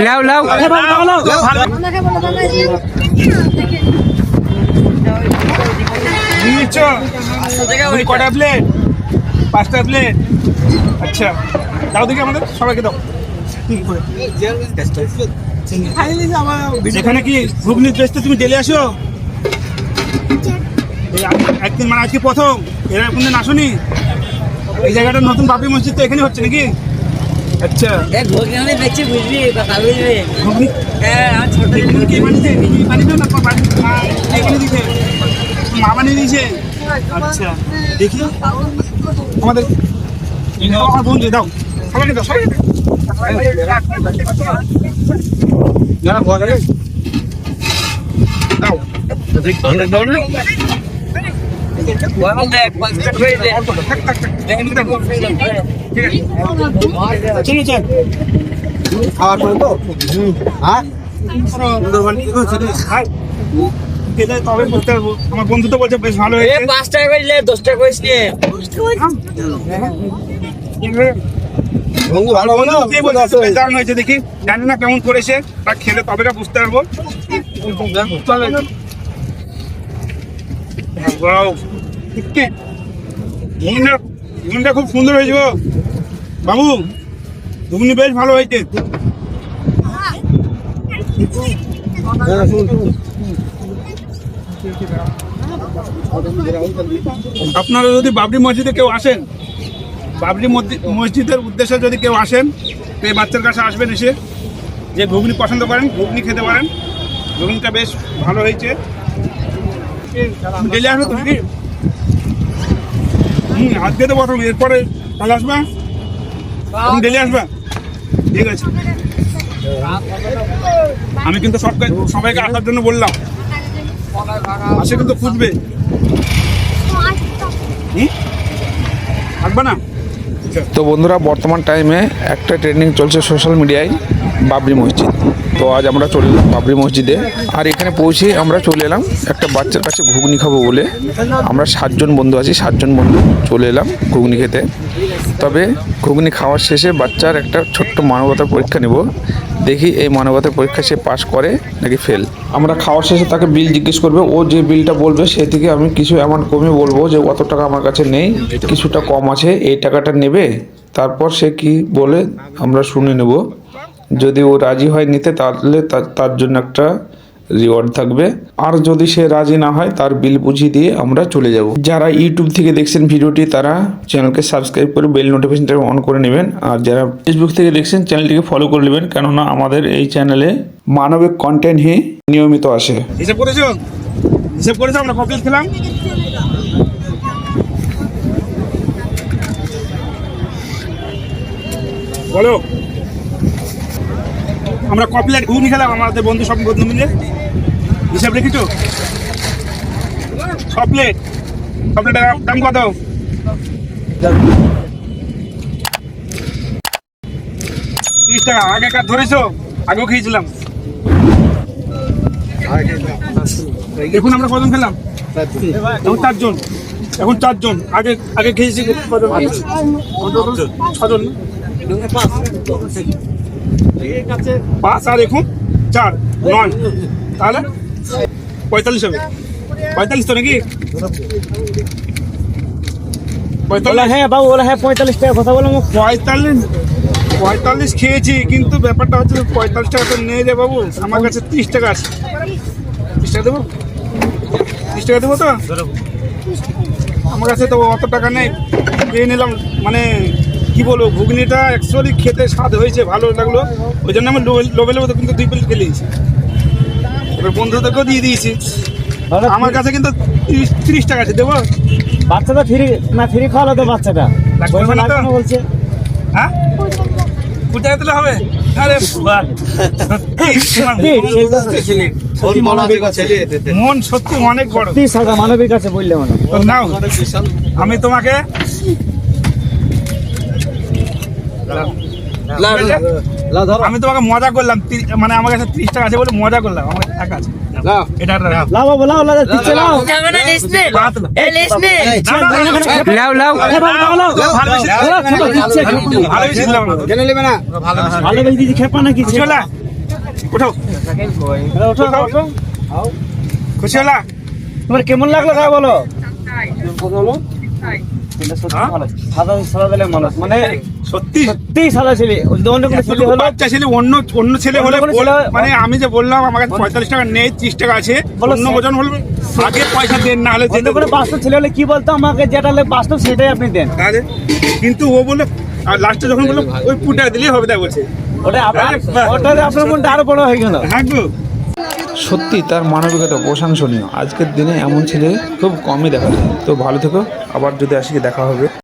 লাও লাও কটা প্লেট? 5টা প্লেট। আচ্ছা দাও দেখি আমাদের সবাইকে দাও। এখানে কি ঘুগনির টেস্টে তুমি ডেলে আসো? একদিন মানে আজকে প্রথম, এরা কোনদিন আসনি? এই জায়গাটা নতুন বাবরি মসজিদ তো এখানে হচ্ছে নাকি? আচ্ছা ঘুগনি কি বানিয়েছে? নিজে বানিয়েছো না এখানে দিয়েছে? মা বানিয়ে দিয়েছে? আচ্ছা দেখি আমাদের আমার বন্ধু দাও, সবাইকে দাও, সবাইকে দাও। খাওয়ার পরে তো তবে বুঝতে পারবো। আমার বন্ধু তো বলছে বেশ ভালো হয়েছে। 5 টাকা করে 10 টাকা করে নিয়ে দারুণ হয়েছে দেখি, জানি না কেমন করেছে, তা খেলে তবে বুঝতে পারবো। ঘুগনিটা খুব সুন্দর হয়েছে গো বাবু, ঘুগনি বেশ ভালো হয়েছে। আপনারা যদি বাবরি মসজিদে কেউ আসেন, বাবরি মসজিদের উদ্দেশ্যে যদি কেউ আসেন, তো এই বাচ্চার কাছে আসবেন, এসে যে ঘুগনি পছন্দ করেন ঘুগনি খেতে পারেন। ঘুগনিটা বেশ ভালো হয়েছে। ডেলি আসবে তো নাকি? আজকে তো প্রথম, এরপরে তাহলে আসবা, ডেলি আসবা। ঠিক আছে, আমি কিন্তু সবাইকে আসার জন্য বললাম, আসে কিন্তু খুঁজবে। আসবা না? তো বন্ধুরা, বর্তমান টাইমে একটা ট্রেন্ডিং চলছে সোশ্যাল মিডিয়ায়, বাবরি মসজিদ। তো আজ আমরা চলে এলাম বাবরি মসজিদে, আর এখানে পৌঁছে আমরা চলে এলাম একটা বাচ্চার কাছে ঘুগনি খাবো বলে। আমরা 7 জন বন্ধু আছি, 7 জন বন্ধু চলে এলাম ঘুগনি খেতে। তবে ঘুগনি খাওয়ার শেষে বাচ্চার একটা ছোট্ট মানবতার পরীক্ষা নেব, দেখি এই মানবতার পরীক্ষা সে পাস করে নাকি ফেল। আমরা খাওয়ার শেষে তাকে বিল জিজ্ঞেস করবে, ও যে বিলটা বলবে সে থেকে আমি কিছু অ্যামাউন্ট কমিয়ে বলবো যে অত টাকা আমার কাছে নেই, কিছুটা কম আছে, এই টাকাটা নেবে। তারপর সে কি বলে আমরা শুনে নেব। যদি ও রাজি হয় নিতে, তাহলে তার জন্য একটা রিওয়ার্ড থাকবে, আর যদি সে রাজি না হয় তার বিল বুঝিয়ে দিয়ে আমরা চলে যাব। যারা ইউটিউব থেকে দেখছেন ভিডিওটি, তারা চ্যানেলকে সাবস্ক্রাইব করে বেল নোটিফিকেশনটা অন করে নেবেন, আর যারা ফেসবুক থেকে দেখছেন চ্যানেলটিকে ফলো করে নেবেন, কেননা আমাদের এই চ্যানেলে মানবিক কন্টেন্টই নিয়মিত আসে। হিসেব করেছো? হিসেব করেছো? আমরা কমপ্লিট খেলাম। বলো, আমরা কমপ্লিট ঘুগনি খেলাম আমাদের বন্ধু, সব বন্ধু মিলে। হিসাব রেখেছো? কমপ্লিটের দাম কত? 30 টাকা। আগে কাজ ধরেছো? আগেও খেয়েছিলাম। এখন আমরা কজন খেলাম? এখন 4 জন। এখন 4 জন। আগে খেয়েছি কজন? 6 জন। 5 আর এখন 4, 9, তাহলে 45 হবে। 45 তো নাকি? 45। হ্যাঁ বাবু, বলে হ্যাঁ 45 টাকা কথা বলো। 45 খেয়েছি, কিন্তু ব্যাপারটা হচ্ছে 45 টাকা তো নেই রে বাবু, আমার কাছে 30 টাকা আছে। 30 টাকা দেবো? 30 টাকা দেবো তো? আমার কাছে তো অত টাকা নেই, পেয়ে নিলাম। মানে কি বলবো, ঘুগনিটা অ্যাকচুয়ালি খেতে স্বাদ হয়েছে, ভালো লাগলো, ওই জন্য আমি লোভে তো কিন্তু 2 প্লেট খেলেছি। এবার বন্ধুদেরকেও দিয়ে দিয়েছি। আমার কাছে কিন্তু 30 টাকা আছে, দেবো? বাচ্চাটা ফ্রি খাওয়ালো তো, বাচ্চাটা বলছে। হ্যাঁ, কোথায় দিলে হবে? আরে মন সত্যি অনেক বড়, মানবিক আছে বললে মনে নাও। আমি তোমাকে মজা করলাম, মানে আমার কাছে 30 টাকা আছে বলে মজা করলাম, আমার টাকা আছে। এটা রাখ লাও বাবু লাও লাও দিচ্ছে লাও লাও লাও ভালোবেসে দিলাম না জেনে নেবে না ভালো বেশি দিদি খেপা নাকি খুশি হলা উঠো ওঠো ওঠো খুশি হলা তোমার কেমন লাগলো তা বলো এটা সত্যি ভালো। সাদা সাদা দিলে মানুষ মানে সত্যি সত্যি সাদা ছেলে যদি অন্য কোনো ছেলে হলো বাচ্চা ছেলে অন্য অন্য ছেলে হলে অন্য কোনো ছেলে হয়- মানে আমি যে বললাম আমার কাছে 45 টাকা নেই 30 টাকা আছে বলো অন্য স্যার। বোঝানো বলবে আগে পয়সা দেন না হলে অন্য যেতে কোনো বাস্তব ছেলে হলে কি বলতো আমাকে যেটা হলে বাস্তব সেটাই আপনি দেন তাহলে কিন্তু ও বললো আর লাস্টে যখন বললো ওই পুটা দিলেই হবে তাই বলছে ওটা ওটাতে আপনার মনটা আরো বড় হয়ে গেল হ্যাঁ গো সত্যি তার মানবিকতা প্রশংসনীয়। আজকের দিনে এমন ছেলে খুব কমই দেখা যায়। তো ভালো থেকো, আবার যদি আসি দেখা হবে।